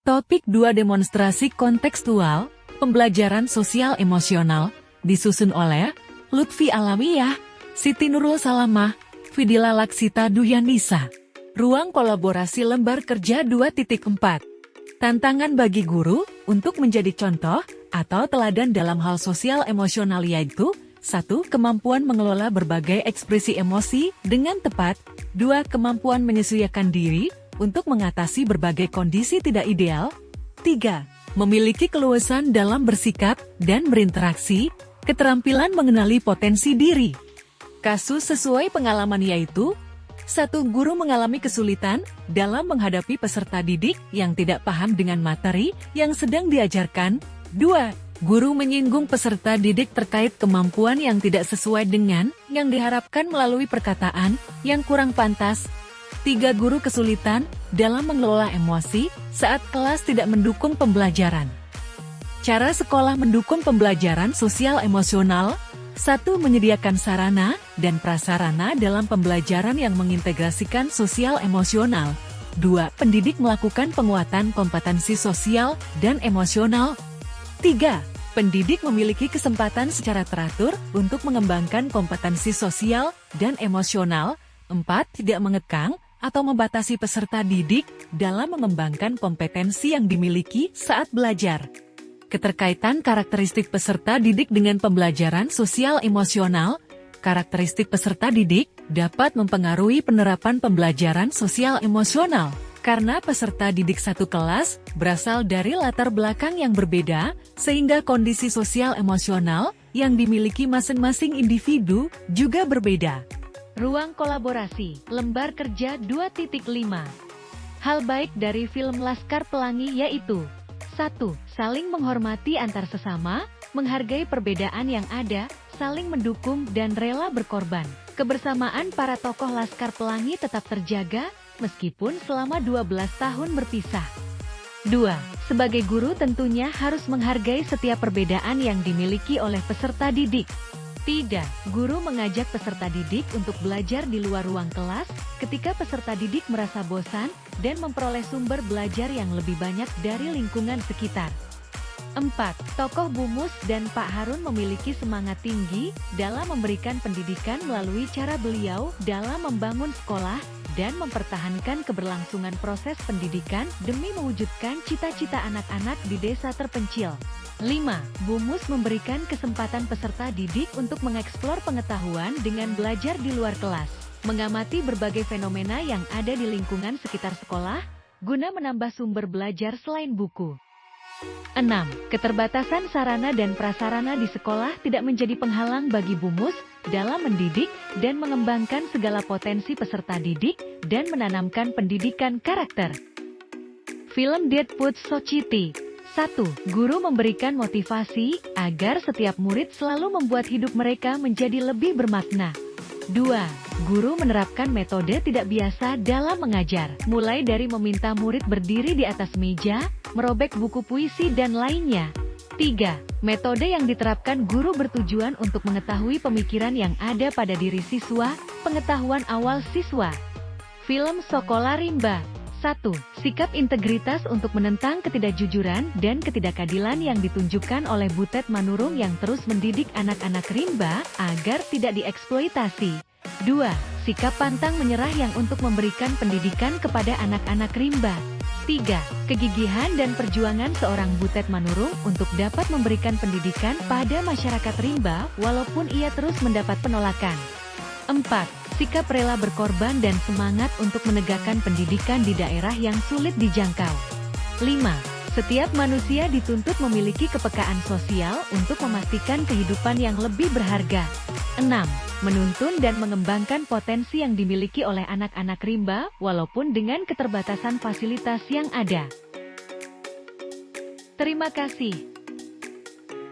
Topik 2 demonstrasi kontekstual, pembelajaran sosial emosional, disusun oleh Lutfi Alawiyah, Siti Nurul Salamah, Fidila Laksita Duyanisa. Ruang kolaborasi lembar kerja 2.4. Tantangan bagi guru untuk menjadi contoh atau teladan dalam hal sosial emosional yaitu 1. Kemampuan mengelola berbagai ekspresi emosi dengan tepat. 2. Kemampuan menyesuaikan diri untuk mengatasi berbagai kondisi tidak ideal. 3. Memiliki keluasan dalam bersikap dan berinteraksi, keterampilan mengenali potensi diri. Kasus sesuai pengalaman yaitu 1. Guru mengalami kesulitan dalam menghadapi peserta didik yang tidak paham dengan materi yang sedang diajarkan. 2. Guru menyinggung peserta didik terkait kemampuan yang tidak sesuai dengan yang diharapkan melalui perkataan yang kurang pantas. 3. Guru kesulitan dalam mengelola emosi saat kelas tidak mendukung pembelajaran. Cara sekolah mendukung pembelajaran sosial emosional. 1. Menyediakan sarana dan prasarana dalam pembelajaran yang mengintegrasikan sosial emosional. 2. Pendidik melakukan penguatan kompetensi sosial dan emosional. 3. Pendidik memiliki kesempatan secara teratur untuk mengembangkan kompetensi sosial dan emosional. 4. Tidak mengekang atau membatasi peserta didik dalam mengembangkan kompetensi yang dimiliki saat belajar. Keterkaitan karakteristik peserta didik dengan pembelajaran sosial emosional. Karakteristik peserta didik dapat mempengaruhi penerapan pembelajaran sosial emosional, karena peserta didik satu kelas berasal dari latar belakang yang berbeda, sehingga kondisi sosial emosional yang dimiliki masing-masing individu juga berbeda. Ruang kolaborasi, lembar kerja 2.5. Hal baik dari film Laskar Pelangi yaitu 1. Saling menghormati antar sesama, menghargai perbedaan yang ada, saling mendukung dan rela berkorban. Kebersamaan para tokoh Laskar Pelangi tetap terjaga, meskipun selama 12 tahun berpisah. 2. Sebagai guru tentunya harus menghargai setiap perbedaan yang dimiliki oleh peserta didik. 3. Guru mengajak peserta didik untuk belajar di luar ruang kelas, ketika peserta didik merasa bosan, dan memperoleh sumber belajar yang lebih banyak dari lingkungan sekitar. 4. Tokoh Bu Mus dan Pak Harun memiliki semangat tinggi dalam memberikan pendidikan melalui cara beliau dalam membangun sekolah dan mempertahankan keberlangsungan proses pendidikan demi mewujudkan cita-cita anak-anak di desa terpencil. 5. Bu Mus memberikan kesempatan peserta didik untuk mengeksplor pengetahuan dengan belajar di luar kelas, mengamati berbagai fenomena yang ada di lingkungan sekitar sekolah, guna menambah sumber belajar selain buku. 6. Keterbatasan sarana dan prasarana di sekolah tidak menjadi penghalang bagi Bu Mus dalam mendidik dan mengembangkan segala potensi peserta didik dan menanamkan pendidikan karakter. Film Deadwood Society. 1. Guru memberikan motivasi agar setiap murid selalu membuat hidup mereka menjadi lebih bermakna. 2. Guru menerapkan metode tidak biasa dalam mengajar, mulai dari meminta murid berdiri di atas meja, merobek buku puisi dan lainnya. 3. Metode yang diterapkan guru bertujuan untuk mengetahui pemikiran yang ada pada diri siswa, pengetahuan awal siswa. Film Sekolah Rimba. 1. Sikap integritas untuk menentang ketidakjujuran dan ketidakadilan yang ditunjukkan oleh Butet Manurung yang terus mendidik anak-anak rimba agar tidak dieksploitasi. 2. Sikap pantang menyerah yang untuk memberikan pendidikan kepada anak-anak rimba. 3. Kegigihan dan perjuangan seorang Butet Manurung untuk dapat memberikan pendidikan pada masyarakat rimba walaupun ia terus mendapat penolakan. 4. Sikap rela berkorban dan semangat untuk menegakkan pendidikan di daerah yang sulit dijangkau. 5. Setiap manusia dituntut memiliki kepekaan sosial untuk memastikan kehidupan yang lebih berharga. 6. Menuntun dan mengembangkan potensi yang dimiliki oleh anak-anak rimba, walaupun dengan keterbatasan fasilitas yang ada. Terima kasih.